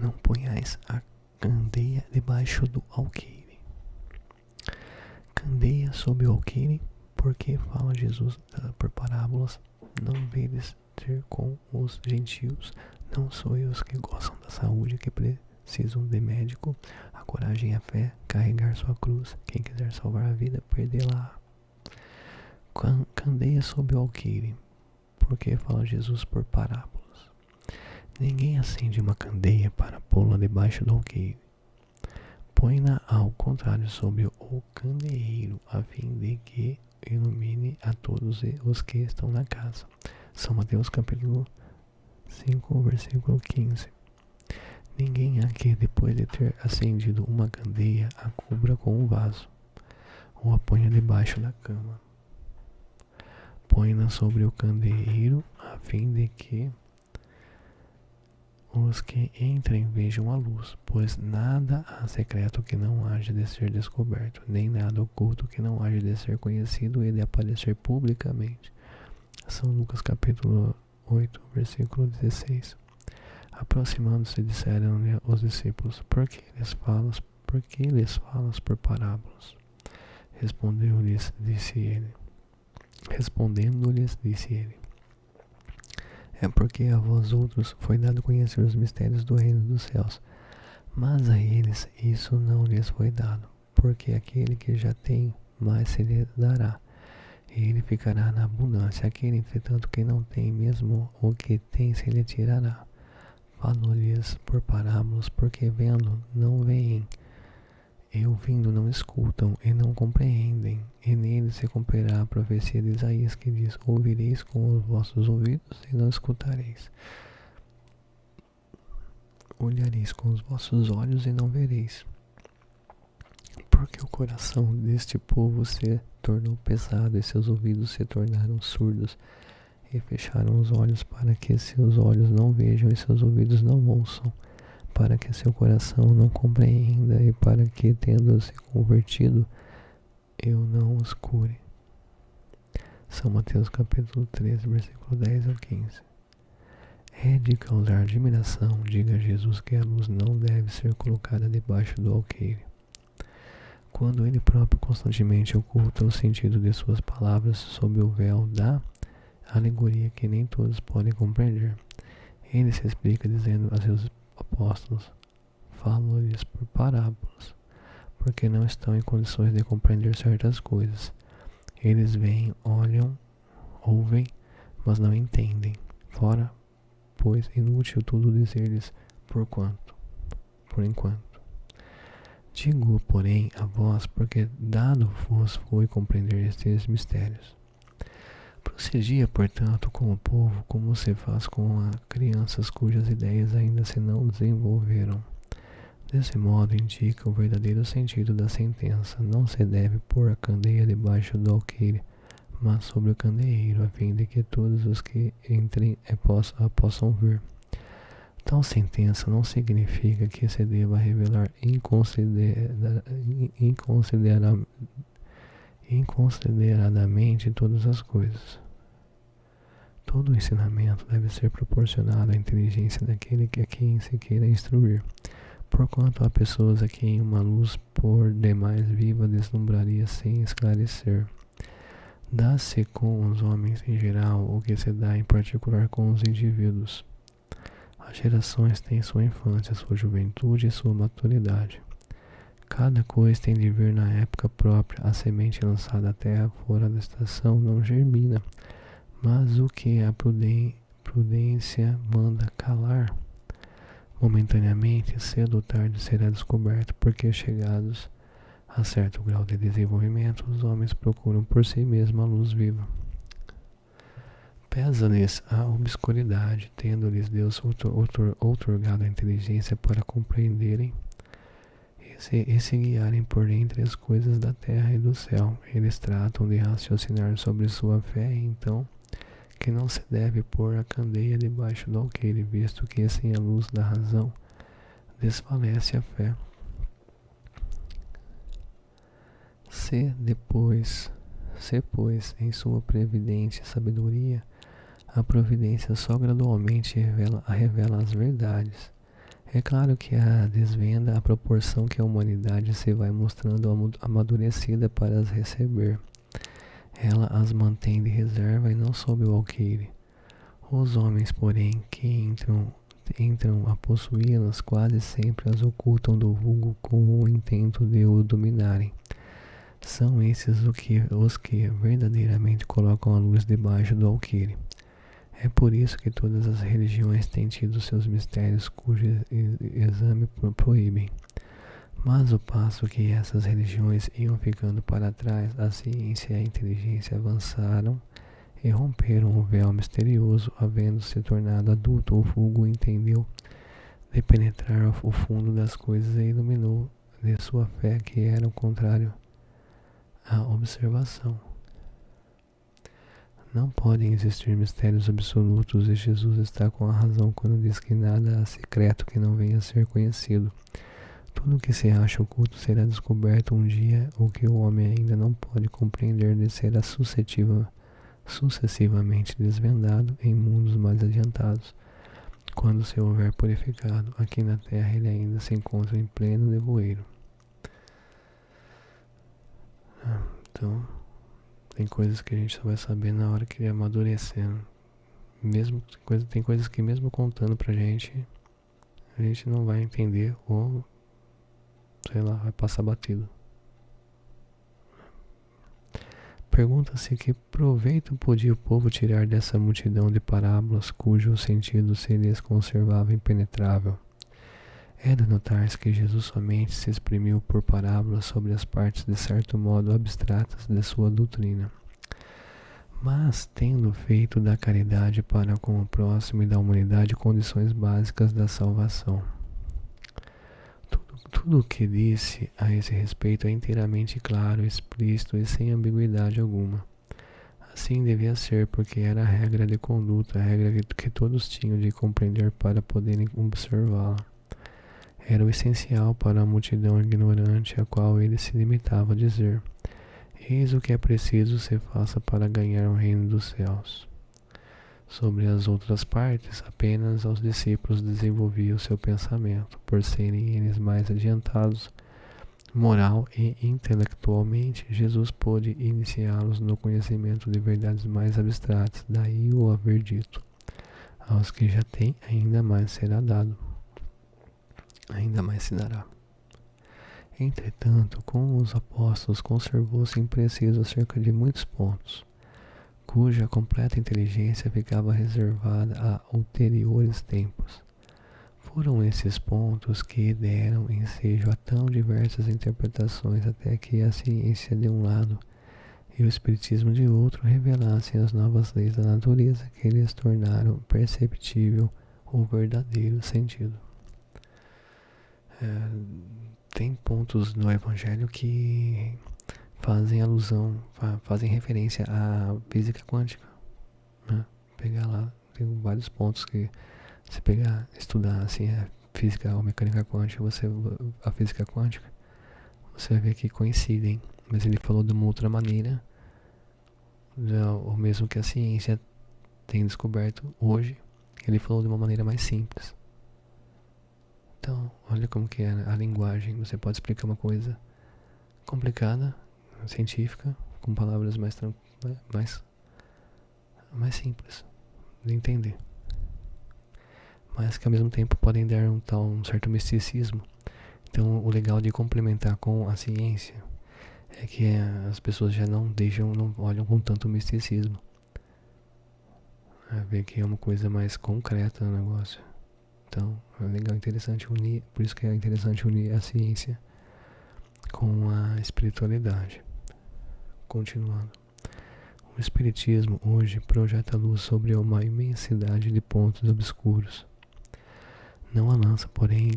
não ponhais a candeia debaixo do alqueire. Candeia sob o alqueire, porque fala Jesus por parábolas, não vedes ter com os gentios, não sois os que gostam da saúde, que precisam de médico, a coragem e a fé, carregar sua cruz, quem quiser salvar a vida, perdê-la. Candeia sob o alqueire, porque fala Jesus por parábolas. Ninguém acende uma candeia para pô-la debaixo do alqueire. Põe-na ao contrário sobre o candeeiro, a fim de que ilumine a todos os que estão na casa. São Mateus capítulo 5, versículo 15. Ninguém há que, depois de ter acendido uma candeia, a cubra com um vaso, ou a ponha debaixo da cama. Põe-na sobre o candeeiro, a fim de que os que entrem vejam a luz, pois nada há secreto que não haja de ser descoberto, nem nada oculto que não haja de ser conhecido e de aparecer publicamente. São Lucas capítulo 8, versículo 16. Aproximando-se, disseram-lhe os discípulos: Por que lhes falas por parábolas? Respondendo-lhes, disse ele: É porque a vós outros foi dado conhecer os mistérios do reino dos céus, mas a eles isso não lhes foi dado, porque aquele que já tem, mais se lhe dará, e ele ficará na abundância. Aquele, entretanto, que não tem, mesmo o que tem se lhe tirará. Falo-lhes por parábolas, porque vendo não veem, e ouvindo não escutam, e não compreendem. E nele se cumprirá a profecia de Isaías, que diz: Ouvireis com os vossos ouvidos e não escutareis. Olhareis com os vossos olhos e não vereis. Porque o coração deste povo se tornou pesado, e seus ouvidos se tornaram surdos, e fecharam os olhos, para que seus olhos não vejam e seus ouvidos não ouçam, para que seu coração não compreenda, e para que, tendo se convertido, eu não os cure. São Mateus capítulo 13, versículo 10 ao 15. É de causar admiração, diga Jesus, que a luz não deve ser colocada debaixo do alqueire, quando ele próprio constantemente oculta o sentido de suas palavras sob o véu da alegoria que nem todos podem compreender. Ele se explica dizendo a seus apóstolos: Falo-lhes por parábolas, porque não estão em condições de compreender certas coisas. Eles veem, olham, ouvem, mas não entendem. Fora, pois, inútil tudo dizer-lhes por enquanto. Digo, porém, a vós, porque dado vos foi compreender estes mistérios. Procedia, portanto, com o povo, como se faz com crianças cujas ideias ainda se não desenvolveram. Desse modo, indica o verdadeiro sentido da sentença: não se deve pôr a candeia debaixo do alqueire, mas sobre o candeeiro, a fim de que todos os que entrem a possam ver. Tal sentença não significa que se deva revelar inconsideradamente todas as coisas. Todo o ensinamento deve ser proporcionado à inteligência daquele a quem se queira instruir, porquanto há pessoas a quem uma luz por demais viva deslumbraria sem esclarecer. Dá-se com os homens em geral o que se dá em particular com os indivíduos. As gerações têm sua infância, sua juventude e sua maturidade. Cada coisa tem de vir na época própria. A semente lançada à terra fora da estação não germina, mas o que a prudência manda calar, momentaneamente, cedo ou tarde, será descoberto, porque chegados a certo grau de desenvolvimento, os homens procuram por si mesmos a luz viva. Pesa-lhes a obscuridade, tendo-lhes Deus outorgado a inteligência para compreenderem e se guiarem por entre as coisas da terra e do céu. Eles tratam de raciocinar sobre sua fé, então, que não se deve pôr a candeia debaixo do alqueire, visto que sem a luz da razão desfalece a fé. Se, pois, em sua previdente sabedoria, a providência só gradualmente revela as verdades, É claro que a desvenda a proporção que a humanidade se vai mostrando amadurecida para as receber. Ela as mantém de reserva e não sob o alqueire. Os homens, porém, que entram a possuí-las, quase sempre as ocultam do vulgo com o intento de o dominarem. São esses os que verdadeiramente colocam a luz debaixo do alqueire. É por isso que todas as religiões têm tido seus mistérios cujo exame proíbem. Mas ao passo que essas religiões iam ficando para trás, a ciência e a inteligência avançaram e romperam o véu misterioso, havendo se tornado adulto, o vulgo entendeu de penetrar o fundo das coisas e iluminou de sua fé que era o contrário à observação. Não podem existir mistérios absolutos e Jesus está com a razão quando diz que nada há secreto que não venha a ser conhecido. Tudo que se acha oculto será descoberto um dia, o que o homem ainda não pode compreender será sucessivamente desvendado em mundos mais adiantados. Quando se houver purificado, aqui na terra ele ainda se encontra em pleno nevoeiro. Então, tem coisas que a gente só vai saber na hora que ele amadurecer. Mesmo, tem coisas que mesmo contando pra gente, a gente não vai entender ou, sei lá, vai passar batido. Pergunta-se que proveito podia o povo tirar dessa multidão de parábolas cujo sentido se lhes conservava impenetrável. É de notar-se que Jesus somente se exprimiu por parábolas sobre as partes de certo modo abstratas de sua doutrina. Mas, tendo feito da caridade para com o próximo e da humanidade condições básicas da salvação. Tudo o que disse a esse respeito é inteiramente claro, explícito e sem ambiguidade alguma. Assim devia ser, porque era a regra de conduta, a regra que todos tinham de compreender para poderem observá-la. Era o essencial para a multidão ignorante, a qual ele se limitava a dizer: eis o que é preciso se faça para ganhar o reino dos céus. Sobre as outras partes, apenas aos discípulos desenvolvia o seu pensamento, por serem eles mais adiantados, moral e intelectualmente. Jesus pôde iniciá-los no conhecimento de verdades mais abstratas, daí o haver dito: aos que já têm, ainda mais será dado. Ainda mais se dará. Entretanto, com os apóstolos conservou-se impreciso acerca de muitos pontos, cuja completa inteligência ficava reservada a ulteriores tempos. Foram esses pontos que deram ensejo a tão diversas interpretações até que a ciência de um lado e o espiritismo de outro revelassem as novas leis da natureza que lhes tornaram perceptível o verdadeiro sentido. Tem pontos no Evangelho que fazem alusão, fazem referência à física quântica, né? Pegar lá, tem vários pontos que se pegar, estudar assim a física ou mecânica quântica, a física quântica, você vai ver que coincidem, mas ele falou de uma outra maneira, o mesmo que a ciência tem descoberto hoje, ele falou de uma maneira mais simples. Então, olha como que é a linguagem. Você pode explicar uma coisa complicada, científica, com palavras mais simples de entender, mas que ao mesmo tempo podem dar um certo misticismo. Então, o legal de complementar com a ciência é que as pessoas já não olham com tanto misticismo. Ver que é uma coisa mais concreta no negócio. Então, é legal, interessante unir, por isso que é interessante unir a ciência com a espiritualidade. Continuando. O espiritismo hoje projeta luz sobre uma imensidade de pontos obscuros. Não a lança, porém,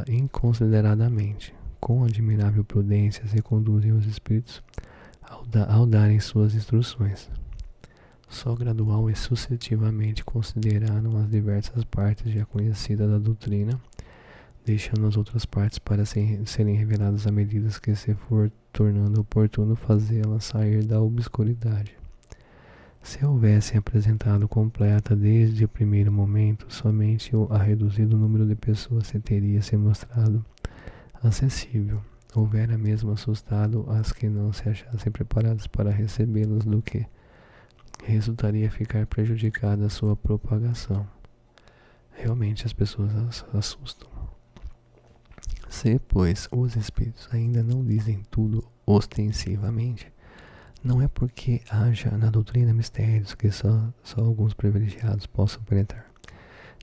inconsideradamente. Com admirável prudência se conduzem os espíritos ao darem suas instruções. Só gradual e sucessivamente consideraram as diversas partes já conhecidas da doutrina, deixando as outras partes para serem reveladas à medida que se for tornando oportuno fazê-las sair da obscuridade. Se houvessem apresentado completa desde o primeiro momento, somente a reduzido número de pessoas se teria se mostrado acessível. Houvera mesmo assustado as que não se achassem preparadas para recebê-los, do que resultaria ficar prejudicada a sua propagação. Realmente as pessoas assustam. Se, pois, os espíritos ainda não dizem tudo ostensivamente, não é porque haja na doutrina mistérios que só alguns privilegiados possam penetrar,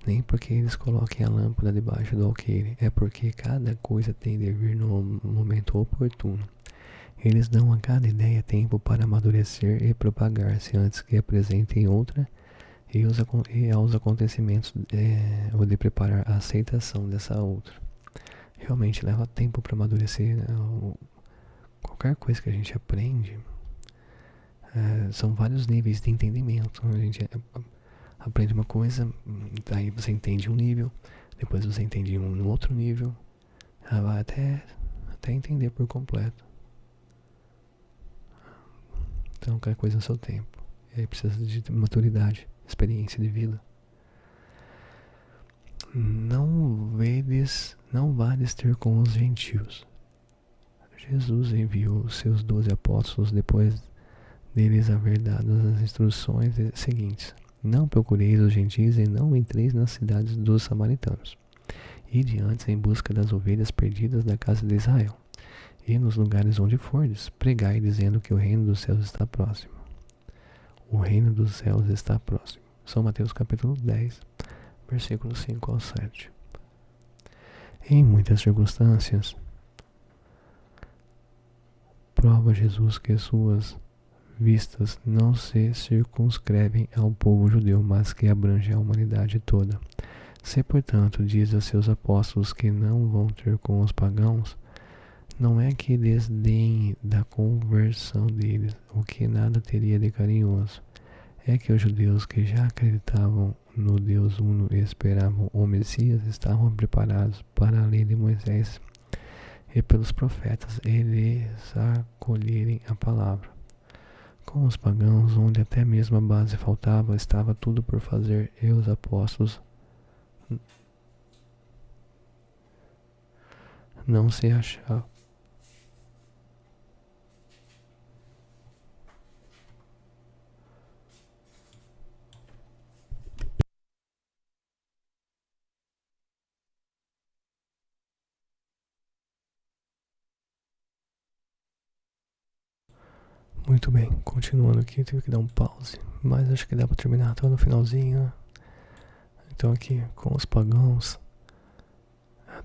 nem porque eles coloquem a lâmpada debaixo do alqueire, é porque cada coisa tem de vir no momento oportuno. Eles dão a cada ideia tempo para amadurecer e propagar-se antes que apresentem outra, e aos acontecimentos ou de preparar a aceitação dessa outra. Realmente leva tempo para amadurecer, né? Qualquer coisa que a gente aprende, são vários níveis de entendimento. A gente aprende uma coisa, daí você entende um nível, depois você entende um outro nível, vai até entender por completo. Então, qualquer coisa no seu tempo. E aí precisa de maturidade, experiência de vida. Não vades ter com os gentios. Jesus enviou os seus 12 apóstolos depois deles haver dado as instruções seguintes: não procureis os gentis e não entreis nas cidades dos samaritanos. Ide antes em busca das ovelhas perdidas da casa de Israel. E nos lugares onde fordes, pregai dizendo que o reino dos céus está próximo. O reino dos céus está próximo. São Mateus capítulo 10, versículos 5 ao 7. Em muitas circunstâncias, prova Jesus que suas vistas não se circunscrevem ao povo judeu, mas que abrangem a humanidade toda. Se, portanto, diz a seus apóstolos que não vão ter com os pagãos, não é que desdenhe da conversão deles, o que nada teria de carinhoso. É que os judeus que já acreditavam no Deus Uno e esperavam o Messias estavam preparados para a lei de Moisés e pelos profetas eles acolherem a palavra. Com os pagãos, onde até mesmo a base faltava, estava tudo por fazer, e os apóstolos não se achavam. Muito bem, continuando aqui, tive que dar um pause, mas acho que dá pra terminar, tô no finalzinho, né? Então aqui, com os pagãos,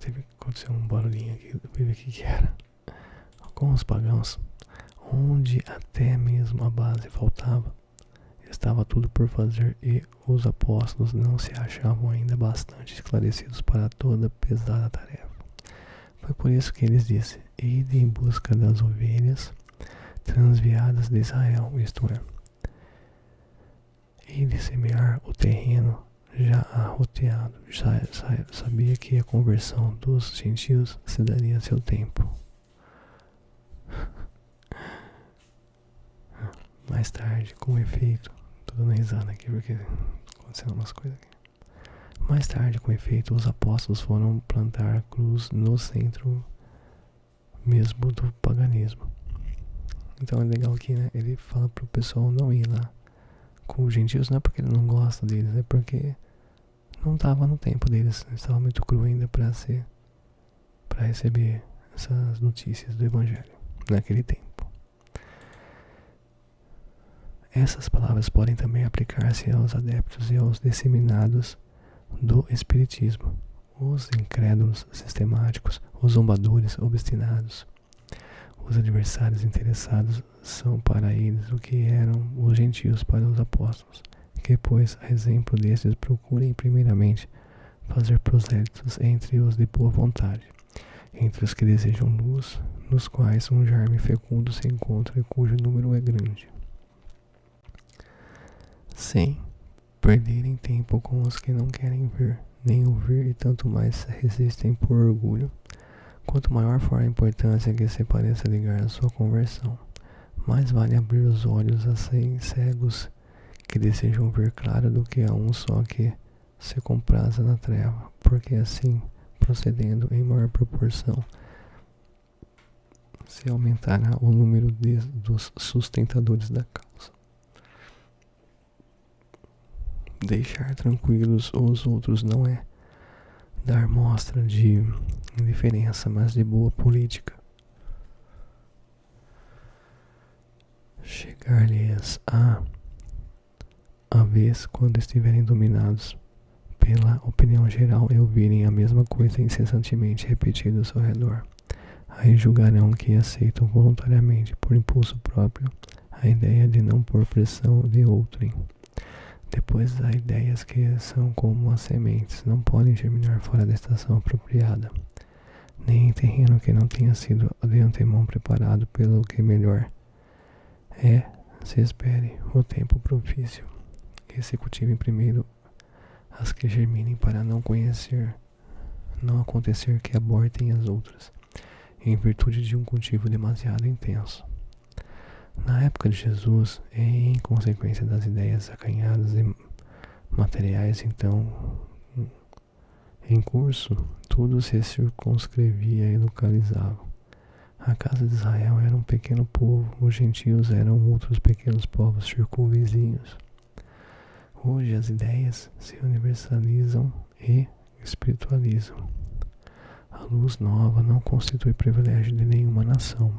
teve que acontecer um barulhinho aqui, eu vi o que era. Com os pagãos, onde até mesmo a base faltava, estava tudo por fazer, e os apóstolos não se achavam ainda bastante esclarecidos para toda pesada tarefa. Foi por isso que eles disseram: ide em busca das ovelhas transviadas de Israel, isto é, e de semear o terreno já arroteado. Já sabia que a conversão dos gentios se daria a seu tempo. Mais tarde, com efeito, tô dando risada aqui porque aconteceram umas coisas aqui. Mais tarde, com efeito, os apóstolos foram plantar a cruz no centro mesmo do paganismo. Então é legal aqui, né? Ele fala pro pessoal não ir lá com os gentios, não é porque ele não gosta deles, é porque não estava no tempo deles, estava muito cru ainda para receber essas notícias do evangelho naquele tempo. Essas palavras podem também aplicar-se aos adeptos e aos disseminados do espiritismo, os incrédulos sistemáticos, os zombadores obstinados. Os adversários interessados são para eles o que eram os gentios para os apóstolos, que, pois, a exemplo destes, procurem primeiramente fazer prosélitos entre os de boa vontade, entre os que desejam luz, nos quais um germe fecundo se encontra e cujo número é grande. Sem perderem tempo com os que não querem ver, nem ouvir, e tanto mais resistem por orgulho. Quanto maior for a importância que se pareça ligar a sua conversão, mais vale abrir os olhos a cegos que desejam ver claro do que a um só que se compraza na treva, porque assim, procedendo em maior proporção, se aumentará o número dos sustentadores da causa. Deixar tranquilos os outros não é dar mostra de indiferença, mas de boa política. Chegar-lhes a vez quando estiverem dominados pela opinião geral e ouvirem a mesma coisa incessantemente repetida ao seu redor. Aí julgarão que aceitam voluntariamente, por impulso próprio, a ideia de não pôr pressão de outrem. Depois há ideias que são como as sementes, não podem germinar fora da estação apropriada, nem em terreno que não tenha sido de antemão preparado pelo que melhor se espere o tempo propício, que se cultivem primeiro as que germinem para não acontecer que abortem as outras, em virtude de um cultivo demasiado intenso. Na época de Jesus, e em consequência das ideias acanhadas e materiais então em curso, tudo se circunscrevia e localizava. A casa de Israel era um pequeno povo, os gentios eram outros pequenos povos circunvizinhos. Hoje as ideias se universalizam e espiritualizam. A luz nova não constitui privilégio de nenhuma nação.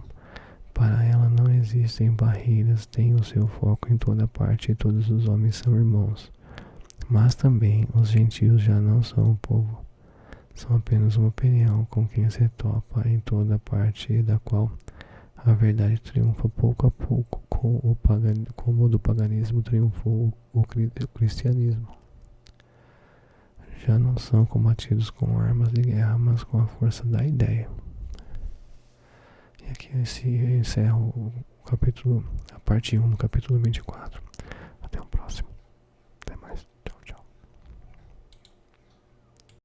Para ela não existem barreiras, tem o seu foco em toda parte e todos os homens são irmãos. Mas também os gentios já não são um povo, são apenas uma opinião com quem se topa em toda parte e da qual a verdade triunfa pouco a pouco, como do paganismo triunfou o cristianismo. Já não são combatidos com armas de guerra, mas com a força da ideia. E aqui eu encerro a parte 1 do capítulo 24.